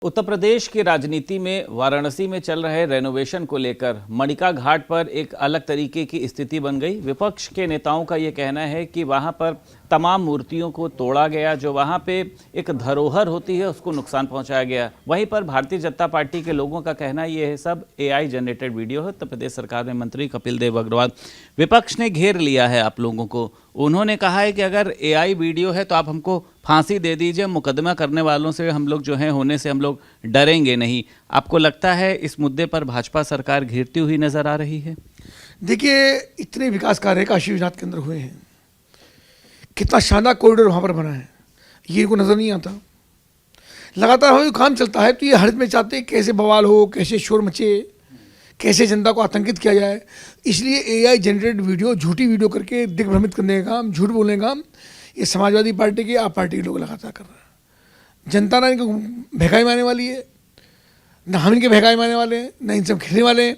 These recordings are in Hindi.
उत्तर प्रदेश की राजनीति में वाराणसी में चल रहे रेनोवेशन को लेकर मणिका घाट पर एक अलग तरीके की स्थिति बन गई। विपक्ष के नेताओं का ये कहना है कि वहां पर तमाम मूर्तियों को तोड़ा गया, जो वहां पे एक धरोहर होती है उसको नुकसान पहुंचाया गया। वहीं पर भारतीय जनता पार्टी के लोगों का कहना ये है सब AI जनरेटेड वीडियो है। उत्तर प्रदेश सरकार में मंत्री कपिल देव अग्रवाल, विपक्ष ने घेर लिया है आप लोगों को। उन्होंने कहा है कि अगर AI वीडियो है तो आप हमको फांसी दे दीजिए, मुकदमा करने वालों से हम लोग जो है होने से हम लोग डरेंगे नहीं। आपको लगता है इस मुद्दे पर भाजपा सरकार घेरती हुई नजर आ रही है? देखिए, इतने विकास कार्य काशी विश्वनाथ के अंदर हुए हैं, कितना शानदार कॉरिडोर वहाँ पर बना है, ये इनको नज़र नहीं आता। लगातार हमारा काम चलता है तो ये हर में चाहते हैं कैसे बवाल हो, कैसे शोर मचे, कैसे जनता को आतंकित किया जाए। इसलिए AI जनरेटेड वीडियो, झूठी वीडियो करके दिग्भ्रमित करने का काम, झूठ बोलने का काम ये समाजवादी पार्टी के, आप पार्टी के लोग लगातार कर रहे हैं। जनता ना इनको बहकाई मारने वाली है, ना हम इनके बहकाई मारने वाले हैं, ना इनसे हम खेलने वाले हैं।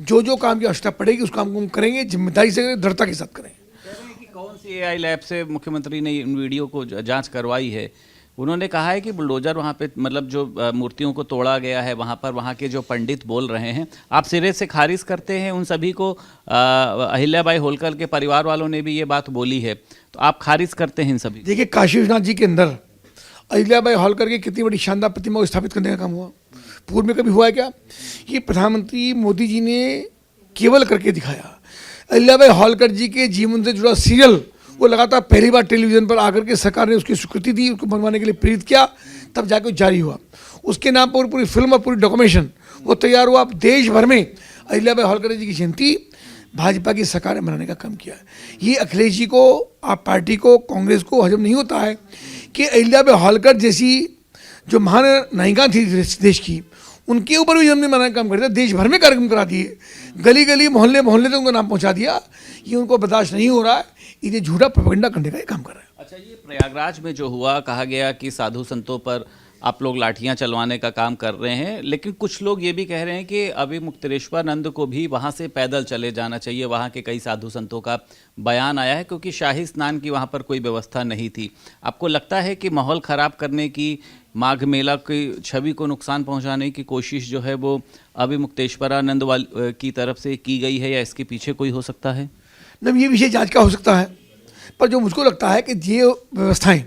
जो जो काम की आवश्यकता पड़ेगी उस काम को हम करेंगे, जिम्मेदारी से करेंगे, दृढ़ता के साथ करेंगे। कौन सी AI लैब से मुख्यमंत्री ने इन वीडियो को जांच करवाई है? उन्होंने कहा है कि बुलडोजर वहाँ पे मतलब जो मूर्तियों को तोड़ा गया है वहाँ पर वहाँ के जो पंडित बोल रहे हैं, आप सिरे से खारिज करते हैं उन सभी को। अहिल्याबाई होलकर के परिवार वालों ने भी ये बात बोली है, तो आप खारिज करते हैं इन सभी? देखिए, काशी विश्वनाथ जी के अंदर अहिल्याबाई होलकर की कितनी बड़ी शानदार प्रतिमा को स्थापित करने का काम हुआ। पूर्व में कभी हुआ है क्या? ये प्रधानमंत्री मोदी जी ने केवल करके दिखाया। अहिल्याबाई होलकर जी के जीवन से जुड़ा सीरियल वो लगातार पहली बार टेलीविज़न पर आकर के सरकार ने उसकी स्वीकृति दी, उसको बनवाने के लिए प्रेरित किया, तब जाकर जारी हुआ। उसके नाम पर पूरी फिल्म और पूरी डॉक्यूमेंटेशन वो तैयार हुआ। अब देश भर में अहिल्याबाई होलकर जी की जयंती भाजपा की सरकार ने मनाने का काम किया है। ये अखिलेश जी को, आप पार्टी को, कांग्रेस को हजम नहीं होता है कि अहिल्याबाई होलकर जैसी जो महान नायिका थी देश की, उनके ऊपर भी हमने मनाने का काम कर दिया। देश भर में कार्यक्रम करा दिए, गली गली मोहल्ले मोहल्ले तक उनका नाम पहुंचा दिया। ये उनको बर्दाश्त नहीं हो रहा है, इन्हें झूठा प्रोपेगेंडा करने का ये काम कर रहा है। अच्छा, ये प्रयागराज में जो हुआ, कहा गया कि साधु संतों पर आप लोग लाठियां चलवाने का काम कर रहे हैं, लेकिन कुछ लोग ये भी कह रहे हैं कि अभी मुक्तेश्वरानंद को भी वहां से पैदल चले जाना चाहिए। वहां के कई साधु संतों का बयान आया है क्योंकि शाही स्नान की वहां पर कोई व्यवस्था नहीं थी। आपको लगता है कि माहौल ख़राब करने की, माघ मेला की छवि को नुकसान पहुंचाने की कोशिश जो है वो अभी मुक्तेश्वरानंद की तरफ से की गई है, या इसके पीछे कोई हो सकता है? नहीं, ये विषय जांच का हो सकता है, पर जो मुझको लगता है कि ये व्यवस्थाएं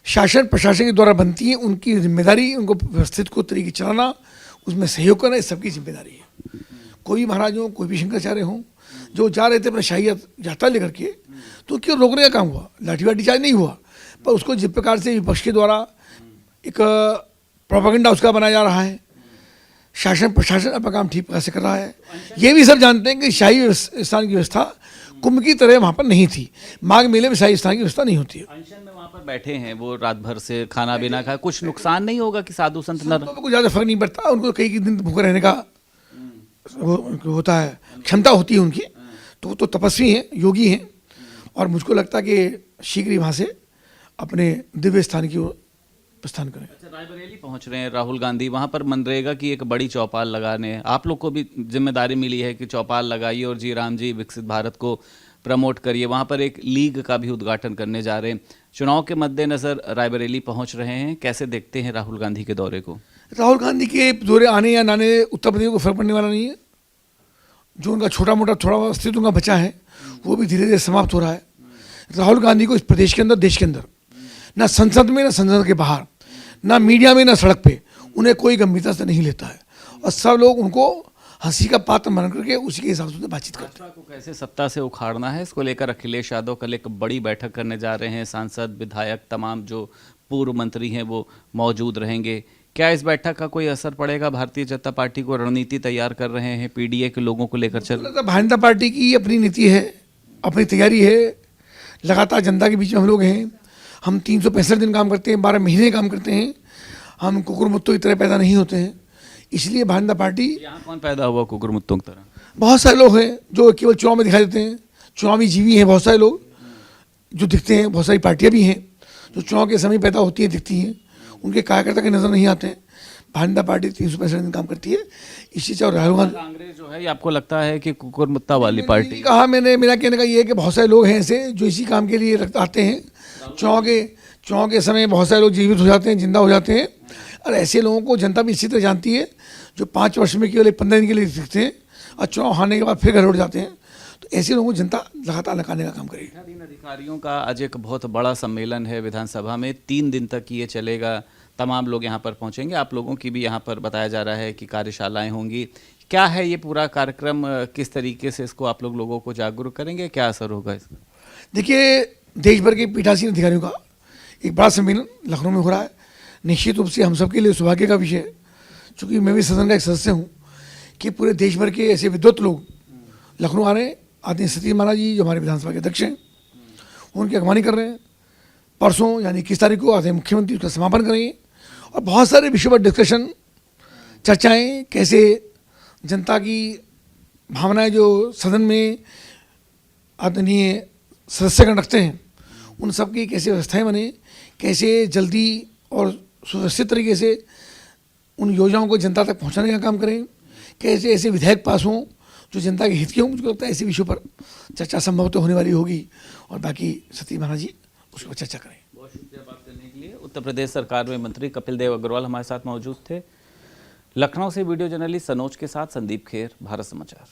शासन प्रशासन के द्वारा बनती हैं, उनकी जिम्मेदारी उनको व्यवस्थित को तरीके चलाना, उसमें सहयोग करना, इस सबकी जिम्मेदारी है। कोई भी महाराज हो, कोई भी शंकराचार्य हों, जो जा रहे थे अपना शाही यात्रा लेकर के, तो क्यों रोकने का काम हुआ? लाठी वाठी चार्ज नहीं हुआ, पर उसको जिस प्रकार से विपक्ष के द्वारा एक प्रोपेगेंडा उसका बनाया जा रहा है, शासन प्रशासन अपना काम ठीक तरह से कर रहा है। ये भी सब जानते हैं कि शाही स्थान की व्यवस्था कुंभ की तरह वहाँ पर नहीं थी। माघ मेले में शाही स्थान की व्यवस्था नहीं होती है। अनशन में वहाँ पर बैठे हैं वो, रात भर से खाना बिना खाए, कुछ नुकसान नहीं होगा कि साधु संत न? कुछ ज़्यादा फर्क नहीं पड़ता, उनको कई दिन भूखे रहने का वो होता है, क्षमता होती है उनकी, तो वो तो तपस्वी हैं, योगी हैं, और मुझको लगता है कि शीघ्र ही वहाँ से अपने दिव्य स्थान की ओर प्रस्थान करें। अच्छा, रायबरेली पहुंच रहे हैं राहुल गांधी, वहां पर मनरेगा की एक बड़ी चौपाल लगाने, आप लोग को भी जिम्मेदारी मिली है कि चौपाल लगाइए और जी राम जी विकसित भारत को प्रमोट करिए। वहां पर एक लीग का भी उद्घाटन करने जा रहे हैं। चुनाव के मद्देनजर रायबरेली पहुंच रहे हैं, कैसे देखते हैं राहुल गांधी के दौरे को? राहुल गांधी के दौरे आने या नाने उत्तर प्रदेश को फर्क पड़ने वाला नहीं है। जो उनका छोटा मोटा थोड़ा अस्तित्व उनका बचा है वो भी धीरे धीरे समाप्त हो रहा है। राहुल गांधी को इस प्रदेश के अंदर, देश के अंदर, ना संसद में, ना संसद के बाहर, ना मीडिया में, ना सड़क पे उन्हें कोई गंभीरता से नहीं लेता है, और सब लोग उनको हंसी का पात्र मान करके उसी के हिसाब से बातचीत करते हैं। को कैसे सत्ता से उखाड़ना है, इसको लेकर अखिलेश यादव कल एक बड़ी बैठक करने जा रहे हैं। सांसद, विधायक, तमाम जो पूर्व मंत्री हैं वो मौजूद रहेंगे। क्या इस बैठक का कोई असर पड़ेगा? भारतीय जनता पार्टी को रणनीति तैयार कर रहे हैं, PDA के लोगों को लेकर चल? भारतीय जनता पार्टी की अपनी नीति है, अपनी तैयारी है। लगातार जनता के बीच में हम लोग हैं। हम 365 दिन काम करते हैं, 12 महीने काम करते हैं। हम कुकुर मुत्तों की तरह पैदा नहीं होते हैं, इसलिए भारतीय जनता पार्टी। यहाँ कौन पैदा हुआ कुकुर मुत्तों की तरह? बहुत सारे लोग हैं जो केवल चुनाव में दिखाई देते हैं, चुनावी जीवी हैं। बहुत सारे लोग जो दिखते हैं, बहुत सारी पार्टियाँ भी हैं जो चुनाव के समय पैदा होती हैं, दिखती हैं, उनके कार्यकर्ता के नज़र नहीं आते हैं। भारतीय जनता पार्टी 365 दिन काम करती है। इसी से राहुल गांधी, कांग्रेस जो है, ये आपको लगता है कि कुकुर मुत्ता वाली पार्टी? कहा मैंने, मेरा कहने का ये है कि बहुत सारे लोग हैं ऐसे जो इसी काम के लिए आते हैं। चुनाव के समय बहुत सारे लोग जीवित हो जाते हैं, जिंदा हो जाते हैं। और ऐसे लोगों को जनता भी इसी तरह जानती है जो 5 वर्ष में केवल 15 दिन के लिए दिखते हैं और चुनाव हारने के बाद फिर घर लौट जाते हैं। तो ऐसे लोगों को जनता लगातार लगाने का काम करेगी। पीठासीन अधिकारियों का आज एक बहुत बड़ा सम्मेलन है विधानसभा में, 3 दिन तक ये चलेगा, तमाम लोग यहाँ पर पहुँचेंगे। आप लोगों की भी यहाँ पर बताया जा रहा है कि कार्यशालाएं होंगी। क्या है ये पूरा कार्यक्रम, किस तरीके से इसको आप लोगों को जागरूक करेंगे, क्या असर होगा इसका? देखिए, देश भर के पीठासीन अधिकारियों का एक बड़ा सम्मेलन लखनऊ में हो रहा है। निश्चित रूप से हम सबके लिए सौभाग्य का विषय है, चूँकि मैं भी सदन का एक सदस्य हूँ, कि पूरे देश भर के ऐसे विद्वत लोग लखनऊ आ रहे हैं। आदरणीय सतीश महाराज जी जो हमारे विधानसभा के अध्यक्ष हैं, उनकी अगवानी कर रहे हैं। परसों यानी 21 तारीख को आदरणीय मुख्यमंत्री उसका समापन करेंगे और बहुत सारे विषयों पर डिस्कशन, चर्चाएँ, कैसे जनता की भावनाएं जो सदन में आदरणीय सदस्यगण रखते हैं, उन सब की कैसे व्यवस्थाएं बने, कैसे जल्दी और सुव्यवस्थित तरीके से उन योजनाओं को जनता तक पहुंचाने का काम करें, कैसे ऐसे विधेयक पास हों जो जनता के हित के हों। मुझको लगता है ऐसे विषयों पर चर्चा संभवतः होने वाली होगी और बाकी सतीश महाराज जी उस पर चर्चा करें। बहुत शुक्रिया बात करने के लिए। उत्तर प्रदेश सरकार में मंत्री कपिल देव अग्रवाल हमारे साथ मौजूद थे। लखनऊ से वीडियो जर्नलिस्ट सनोज के साथ संदीप खेर, भारत समाचार।